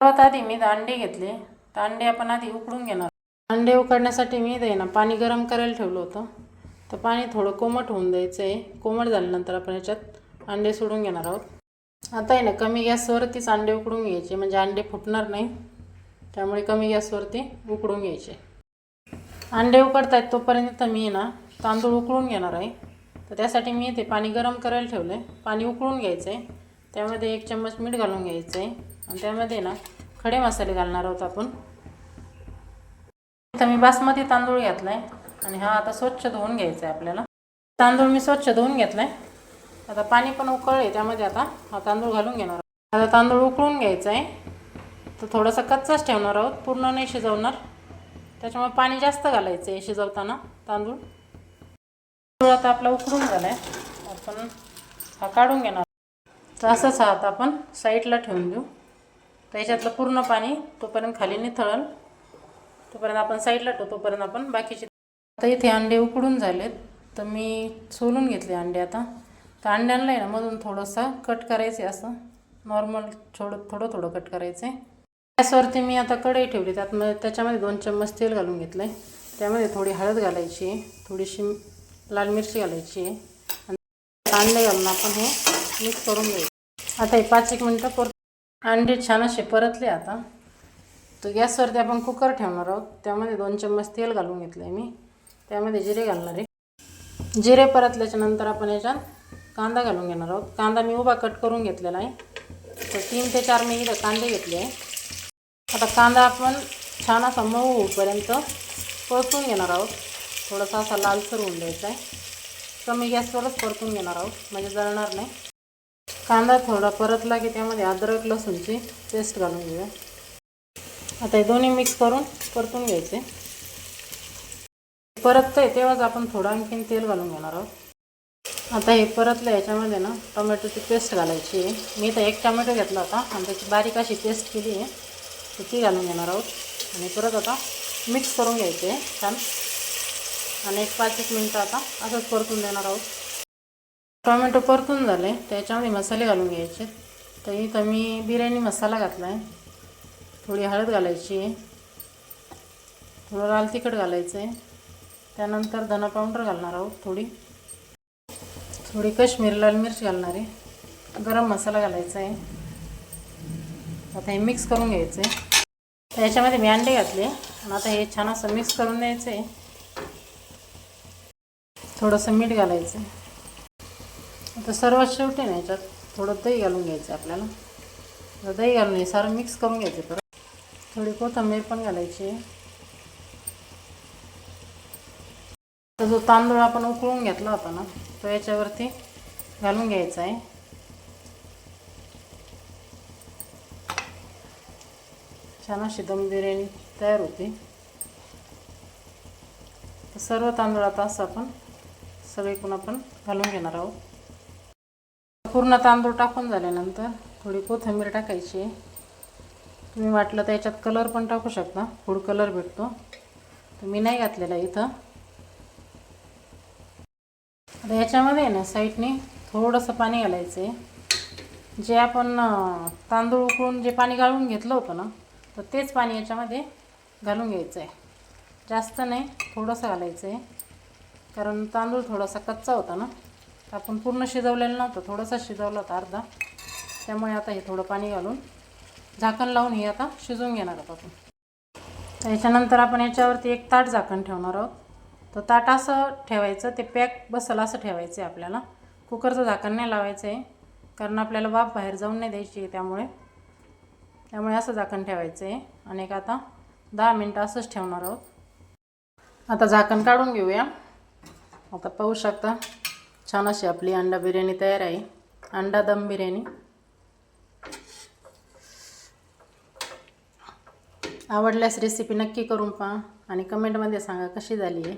सर्वात आधी मी अंडे घेतले. तर अंडे आपण आधी उकडून घेणार. अंडे उकडण्यासाठी मी पाणी गरम करायला ठेवलं होतं. तर पाणी थोडं कोमट होऊन द्यायचं आहे. कोमट झाल्यानंतर आपण याच्यात अंडे सोडून घेणार आहोत. आता कमी गॅसवरतीच अंडे उकडून घ्यायचे, म्हणजे अंडे फुटणार नाही. त्यामुळे कमी गॅसवरती उकडून घ्यायचे. अंडे उकडत आहेत तोपर्यंत मी तांदूळ उकळून घेणार आहे. तर त्यासाठी मी पाणी गरम करायला ठेवलं आहे. पाणी उकळून घ्यायचं आहे. त्यामध्ये 1 चम्मच मीठ घालून घ्यायचं आहे आणि त्यामध्ये खडे मसाले घालणार आहोत आपण. इथं मी बासमती तांदूळ घेतला आहे आणि हा आता स्वच्छ धुवून घ्यायचा आहे आपल्याला. तांदूळ मी स्वच्छ धुवून घेतला आहे. आता पाणी पण उकळले, त्यामध्ये आता हा तांदूळ घालून घेणार आहोत. आता तांदूळ उकळून घ्यायचा आहे. तर थोडासा कच्चाच ठेवणार आहोत, पूर्ण नाही शिजवणार. त्याच्यामुळे पाणी जास्त घालायचं आहे शिजवताना तांदूळ. आता आपला उकळून झाला आहे. आपण हा काढून घेणार. तर असंच हा आता आपण साईडला ठेवून देऊ. त्याच्यातलं पूर्ण पाणी तोपर्यंत खाली निथळल, तोपर्यंत आपण साईडला ठेवू. तोपर्यंत आपण बाकीचे. आता इथे अंडे उकडून झालेत. तर मी सोलून घेतले अंडे आता. तर अंड्यांना मधून थोडंसं कट करायचं आहे, असं नॉर्मल थोडं कट करायचं आहे. गॅसवरती मी आता कढई ठेवली. त्याच्यामध्ये 2 चम्मच तेल घालून घेतलं आहे. त्यामध्ये थोडी हळद घालायची आहे, थोडीशी लाल मिरची घालायची आहे आणि अंडे घालून आपण हे मिक्स करून घ्यायचं. आता हे 5-1 मिनटं अंडे छान असे परतले. आता तर गॅसवरती आपण कुकर ठेवणार आहोत. त्यामध्ये 2 चम्मच तेल घालून घेतलं आहे मी. त्यामध्ये जिरे घालणार आहे. जिरे परतल्याच्या नंतर आपण याच्यात कांदा घालून घेणार आहोत. कांदा मी उभा कट करून घेतलेला आहे. तर 3 ते 4 मी इथं कांदे घेतले आहे. आता कांदा आपण छान असा मऊ होईपर्यंत परतून घेणार आहोत. थोडासा असा लालसर होऊन द्यायचा आहे. कमी गॅसवरच परतून घेणार आहोत, म्हणजे जळणार नाही. कांदा थोडा परतला की त्यामध्ये अद्रक लसूणची पेस्ट घालून घेऊया. आता हे दोन्ही मिक्स करून परतून घ्यायचे. परततंय तेव्हाच आपण थोडं आणखीन तेल घालून घेणार आहोत. आता हे परतलं. याच्यामध्ये टोमॅटोची पेस्ट घालायची आहे. मी इथं 1 टोमॅटो घेतला होता आणि त्याची बारीक अशी पेस्ट केली आहे. तर ती घालून घेणार आहोत आणि परत आता मिक्स करून घ्यायचे आहे छान. आणि 5-1 मिनटं आता असंच परतून देणार आहोत. टोमॅटो परतून झाले. त्याच्यामध्ये मसाले घालून घ्यायचे. तर इथं मी बिर्याणी मसाला घातला आहे. थोडी हळद घालायची आहे, थोडं लाल तिखट घालायचं आहे. त्यानंतर धना पावडर घालणार आहोत, थोडी काश्मीरी लाल मिरच घालणार आहे. गरम मसाला घालायचा आहे. आता हे मिक्स करून घ्यायचं आहे. तर याच्यामध्ये मी अंडे घातले आणि आता हे छान असं मिक्स करून द्यायचं आहे. थोडंसं मीठ घालायचं आहे. आता सर्वात शेवटी याच्यात थोडं दही घालून घ्यायचं आपल्याला. दही घालून हे सारं मिक्स करून घ्यायचं. परत थोडी कोथिंबीर पण घालायची आहे. तर जो तांदूळ आपण उकळून घेतला होता तो याच्यावरती घालून घ्यायचा आहे. छान अशी दम बिर्याणी तयार होते. तर सर्व तांदूळ आता असं आपण सगळीकडून आपण घालून घेणार आहोत. पूर्ण तांदूळ टाकून झाल्यानंतर थोडी कोथिंबीर टाकायची आहे. तुम्ही वाटलं तर याच्यात कलर पण टाकू शकता, फूड कलर भेटतो. तर मी नाही घातलेला इथं. आता याच्यामध्ये साईडने थोडंसं पाणी घालायचं आहे. जे आपण तांदूळ उकळून जे पाणी गाळून घेतलं होतं तर तेच पाणी याच्यामध्ये घालून घ्यायचं आहे. जास्त नाही, थोडंसं घालायचं आहे. कारण तांदूळ थोडासा कच्चा होता आपण पूर्ण शिजवलेलं नव्हतं, थोडंसं शिजवलं होतं अर्धा. त्यामुळे आता हे थोडं पाणी घालून झाकण लावून हे आता शिजवून घेणार आहोत आपण. त्याच्यानंतर आपण याच्यावरती 1 ताट झाकण ठेवणार आहोत. तर ताट असं ठेवायचं, ते पॅक बसल असं ठेवायचं आहे आपल्याला. कुकरचं झाकण नाही लावायचं आहे, कारण आपल्याला वाफ बाहेर जाऊन नाही द्यायची आहे. त्यामुळे असं झाकण ठेवायचं आहे. आणि आता 10 मिनटं असंच ठेवणार आहोत. आता झाकण काढून घेऊया. आता पाहू शकता छान अशी आपली अंडा बिर्याणी तयार आहे. अंडा दम बिर्याणी. आवडल्यास रेसिपी नक्की करून पहा आणि कमेंटमध्ये सांगा कशी झाली आहे.